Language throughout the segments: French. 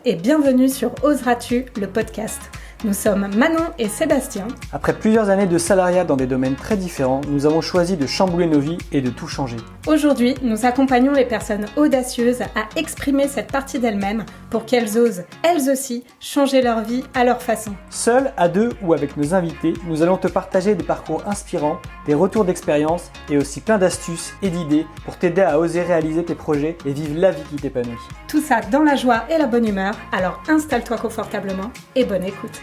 et bienvenue sur Oseras-tu, le podcast. Nous sommes Manon et Sébastien. Après plusieurs années de salariat dans des domaines très différents, nous avons choisi de chambouler nos vies et de tout changer. Aujourd'hui, nous accompagnons les personnes audacieuses à exprimer cette partie d'elles-mêmes pour qu'elles osent, elles aussi, changer leur vie à leur façon. Seuls, à deux ou avec nos invités, nous allons te partager des parcours inspirants, des retours d'expérience et aussi plein d'astuces et d'idées pour t'aider à oser réaliser tes projets et vivre la vie qui t'épanouit. Tout ça dans la joie et la bonne humeur, alors installe-toi confortablement et bonne écoute.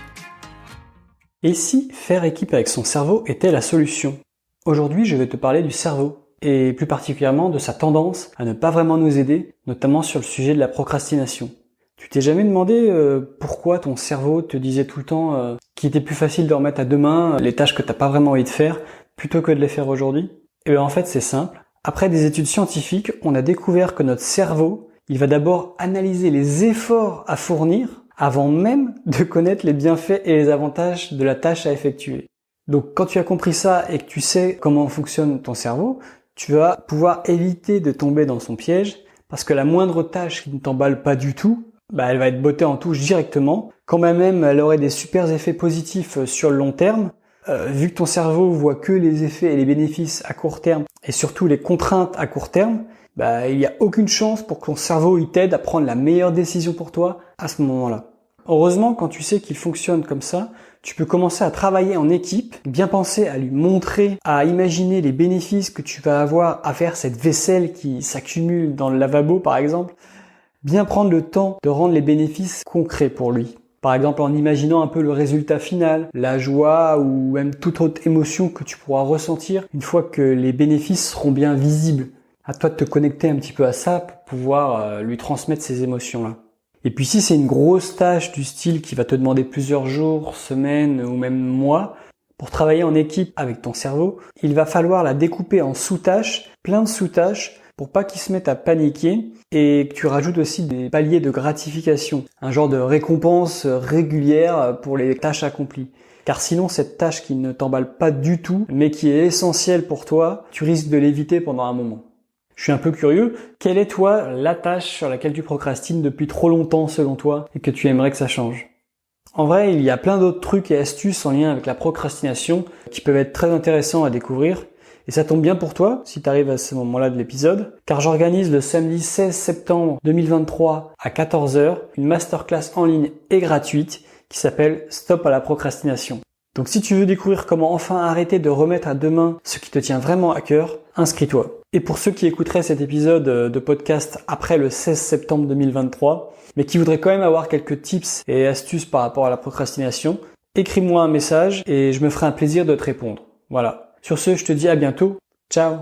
Et si faire équipe avec son cerveau était la solution ? Aujourd'hui, je vais te parler du cerveau, et plus particulièrement de sa tendance à ne pas vraiment nous aider, notamment sur le sujet de la procrastination. Tu t'es jamais demandé pourquoi ton cerveau te disait tout le temps qu'il était plus facile de remettre à demain les tâches que t'as pas vraiment envie de faire, plutôt que de les faire aujourd'hui ? Et bien en fait c'est simple. Après des études scientifiques, on a découvert que notre cerveau, il va d'abord analyser les efforts à fournir avant même de connaître les bienfaits et les avantages de la tâche à effectuer. Donc quand tu as compris ça et que tu sais comment fonctionne ton cerveau, tu vas pouvoir éviter de tomber dans son piège parce que la moindre tâche qui ne t'emballe pas du tout, elle va être bottée en touche directement, quand même elle aurait des super effets positifs sur le long terme. Vu que ton cerveau voit que les effets et les bénéfices à court terme et surtout les contraintes à court terme, il n'y a aucune chance pour que ton cerveau il t'aide à prendre la meilleure décision pour toi à ce moment-là. Heureusement, quand tu sais qu'il fonctionne comme ça, tu peux commencer à travailler en équipe, bien penser à lui montrer, à imaginer les bénéfices que tu vas avoir à faire cette vaisselle qui s'accumule dans le lavabo par exemple, bien prendre le temps de rendre les bénéfices concrets pour lui. Par exemple en imaginant un peu le résultat final, la joie ou même toute autre émotion que tu pourras ressentir une fois que les bénéfices seront bien visibles. À toi de te connecter un petit peu à ça pour pouvoir lui transmettre ces émotions-là. Et puis si c'est une grosse tâche du style qui va te demander plusieurs jours, semaines ou même mois, pour travailler en équipe avec ton cerveau, il va falloir la découper en sous-tâches, plein de sous-tâches, pour pas qu'il se mette à paniquer et que tu rajoutes aussi des paliers de gratification, un genre de récompense régulière pour les tâches accomplies. Car sinon, cette tâche qui ne t'emballe pas du tout, mais qui est essentielle pour toi, tu risques de l'éviter pendant un moment. Je suis un peu curieux, quelle est toi la tâche sur laquelle tu procrastines depuis trop longtemps selon toi et que tu aimerais que ça change ? En vrai, il y a plein d'autres trucs et astuces en lien avec la procrastination qui peuvent être très intéressants à découvrir. Et ça tombe bien pour toi, si tu arrives à ce moment-là de l'épisode, car j'organise le samedi 16 septembre 2023 à 14h une masterclass en ligne et gratuite qui s'appelle Stop à la procrastination. Donc si tu veux découvrir comment enfin arrêter de remettre à demain ce qui te tient vraiment à cœur, inscris-toi. Et pour ceux qui écouteraient cet épisode de podcast après le 16 septembre 2023, mais qui voudraient quand même avoir quelques tips et astuces par rapport à la procrastination, écris-moi un message et je me ferai un plaisir de te répondre. Voilà. Sur ce, je te dis à bientôt. Ciao!